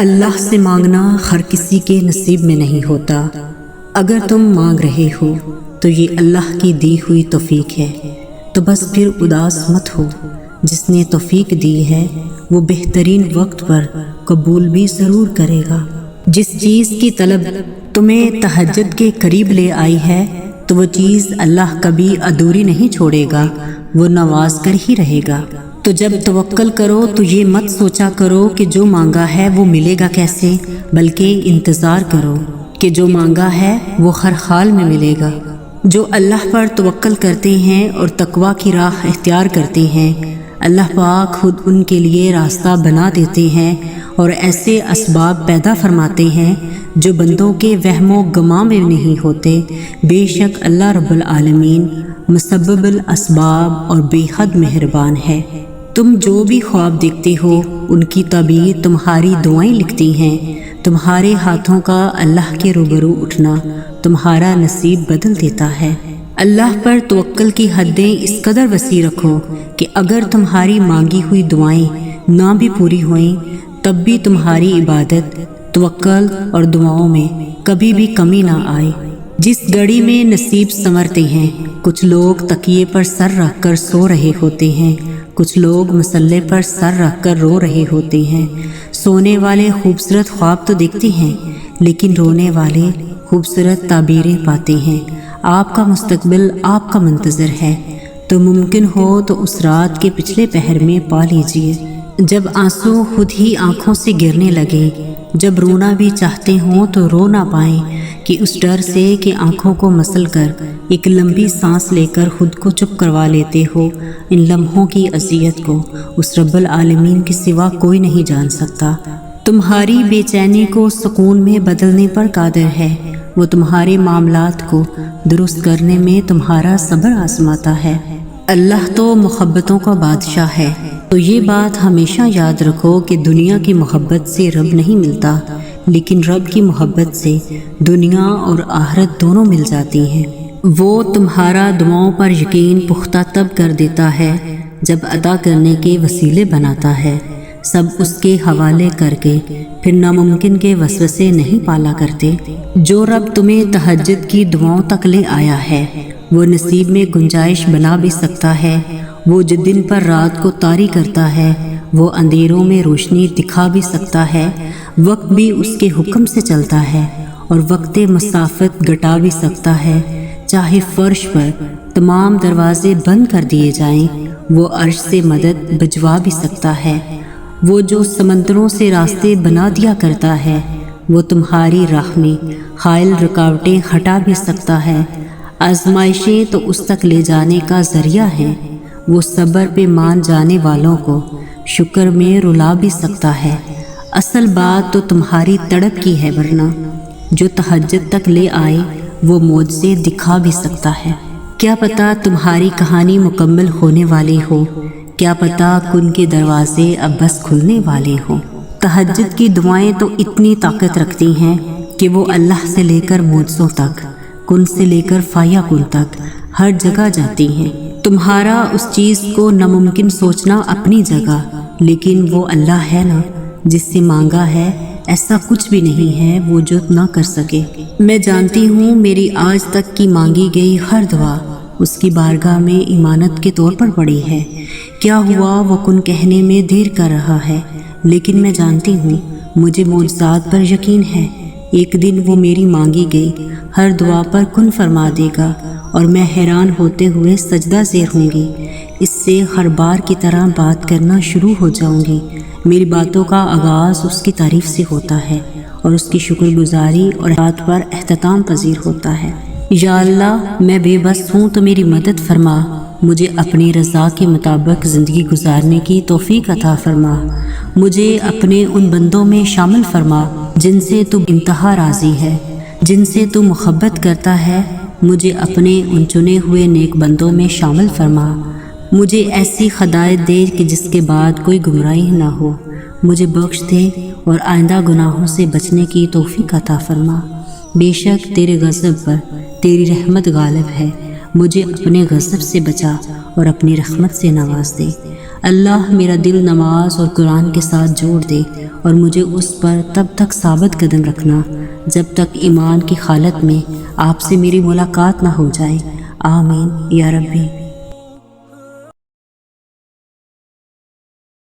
اللہ سے مانگنا ہر کسی کے نصیب میں نہیں ہوتا۔ اگر تم مانگ رہے ہو تو یہ اللہ کی دی ہوئی توفیق ہے، تو بس پھر اداس مت ہو۔ جس نے توفیق دی ہے وہ بہترین وقت پر قبول بھی ضرور کرے گا۔ جس چیز کی طلب تمہیں تہجد کے قریب لے آئی ہے تو وہ چیز اللہ کبھی ادھوری نہیں چھوڑے گا، وہ نواز کر ہی رہے گا۔ تو جب توکل کرو تو یہ مت سوچا کرو کہ جو مانگا ہے وہ ملے گا کیسے، بلکہ انتظار کرو کہ جو مانگا ہے وہ ہر حال میں ملے گا۔ جو اللہ پر توکل کرتے ہیں اور تقوی کی راہ اختیار کرتے ہیں، اللہ پاک خود ان کے لیے راستہ بنا دیتے ہیں اور ایسے اسباب پیدا فرماتے ہیں جو بندوں کے وہم و گمان میں نہیں ہوتے۔ بے شک اللہ رب العالمین مسبب الاسباب اور بے حد مہربان ہے۔ تم جو بھی خواب دیکھتے ہو ان کی تعبیر تمہاری دعائیں لکھتی ہیں۔ تمہارے ہاتھوں کا اللہ کے روبرو اٹھنا تمہارا نصیب بدل دیتا ہے۔ اللہ پر توکل کی حدیں اس قدر وسیع رکھو کہ اگر تمہاری مانگی ہوئی دعائیں نہ بھی پوری ہوئیں تب بھی تمہاری عبادت، توکل اور دعاؤں میں کبھی بھی کمی نہ آئے۔ جس گھڑی میں نصیب سنورتے ہیں، کچھ لوگ تکیے پر سر رکھ کر سو رہے ہوتے ہیں، کچھ لوگ مصلے پر سر رکھ کر رو رہے ہوتے ہیں۔ سونے والے خوبصورت خواب تو دیکھتے ہیں لیکن رونے والے خوبصورت تعبیریں پاتے ہیں۔ آپ کا مستقبل آپ کا منتظر ہے، تو ممکن ہو تو اس رات کے پچھلے پہر میں پا لیجئے جب آنسو خود ہی آنکھوں سے گرنے لگے، جب رونا بھی چاہتے ہوں تو رو نہ پائیں کہ اس ڈر سے کہ آنکھوں کو مسل کر ایک لمبی سانس لے کر خود کو چپ کروا لیتے ہو۔ ان لمحوں کی اذیت کو اس رب العالمین کے سوا کوئی نہیں جان سکتا۔ تمہاری بے چینی کو سکون میں بدلنے پر قادر ہے، وہ تمہارے معاملات کو درست کرنے میں تمہارا صبر آزماتا ہے۔ اللہ تو محبتوں کا بادشاہ ہے، تو یہ بات ہمیشہ یاد رکھو کہ دنیا کی محبت سے رب نہیں ملتا، لیکن رب کی محبت سے دنیا اور آخرت دونوں مل جاتی ہیں۔ وہ تمہارا دعاؤں پر یقین پختہ تب کر دیتا ہے جب عطا کرنے کے وسیلے بناتا ہے، سب اس کے حوالے کر کے پھر ناممکن کے وسوسے نہیں پالا کرتے۔ جو رب تمہیں تہجد کی دعاؤں تک لے آیا ہے وہ نصیب میں گنجائش بنا بھی سکتا ہے۔ وہ جو دن پر رات کو طاری کرتا ہے وہ اندھیروں میں روشنی دکھا بھی سکتا ہے۔ وقت بھی اس کے حکم سے چلتا ہے اور وقت مسافت گھٹا بھی سکتا ہے۔ چاہے فرش پر تمام دروازے بند کر دیے جائیں وہ عرش سے مدد بھجوا بھی سکتا ہے۔ وہ جو سمندروں سے راستے بنا دیا کرتا ہے وہ تمہاری راہ میں حائل رکاوٹیں ہٹا بھی سکتا ہے۔ آزمائشیں تو اس تک لے جانے کا ذریعہ ہیں، وہ صبر پہ مان جانے والوں کو شکر میں رلا بھی سکتا ہے۔ اصل بات تو تمہاری تڑپ کی ہے، ورنہ جو تہجد تک لے آئے وہ معجزے دکھا بھی سکتا ہے۔ کیا پتہ تمہاری کہانی مکمل ہونے والی ہو، کیا پتہ کن کے دروازے اب بس کھلنے والے ہوں۔ تہجد کی دعائیں تو اتنی طاقت رکھتی ہیں کہ وہ اللہ سے لے کر معجزوں تک، کن سے لے کر فایا کن تک ہر جگہ جاتی ہیں۔ تمہارا اس چیز کو ناممکن سوچنا اپنی جگہ، لیکن وہ اللہ ہے نا جس سے مانگا ہے، ایسا کچھ بھی نہیں ہے وہ جو نہ کر سکے۔ میں جانتی ہوں میری آج تک کی مانگی گئی ہر دعا اس کی بارگاہ میں ایمانت کے طور پر پڑی ہے۔ کیا ہوا وہ کن کہنے میں دیر کر رہا ہے، لیکن میں جانتی ہوں مجھے معجزات پر یقین ہے۔ ایک دن وہ میری مانگی گئی ہر دعا پر کن فرما دے گا اور میں حیران ہوتے ہوئے سجدہ زیر ہوں گی۔ اس سے ہر بار کی طرح بات کرنا شروع ہو جاؤں گی۔ میری باتوں کا آغاز اس کی تعریف سے ہوتا ہے اور اس کی شکر گزاری اور بات پر اختتام پذیر ہوتا ہے۔ یا اللہ، میں بے بس ہوں تو میری مدد فرما، مجھے اپنی رضا کے مطابق زندگی گزارنے کی توفیق عطا فرما۔ مجھے اپنے ان بندوں میں شامل فرما جن سے تو انتہا راضی ہے، جن سے تو محبت کرتا ہے۔ مجھے اپنے ان چنے ہوئے نیک بندوں میں شامل فرما۔ مجھے ایسی ہدایت دے کہ جس کے بعد کوئی گمراہی نہ ہو۔ مجھے بخش دے اور آئندہ گناہوں سے بچنے کی توفیق عطا فرما۔ بے شک تیرے غضب پر تیری رحمت غالب ہے، مجھے اپنے غضب سے بچا اور اپنی رحمت سے نواز دے۔ اللہ میرا دل نماز اور قرآن کے ساتھ جوڑ دے اور مجھے اس پر تب تک ثابت قدم رکھنا جب تک ایمان کی حالت میں آپ سے میری ملاقات نہ ہو جائے۔ آمین یا ربی۔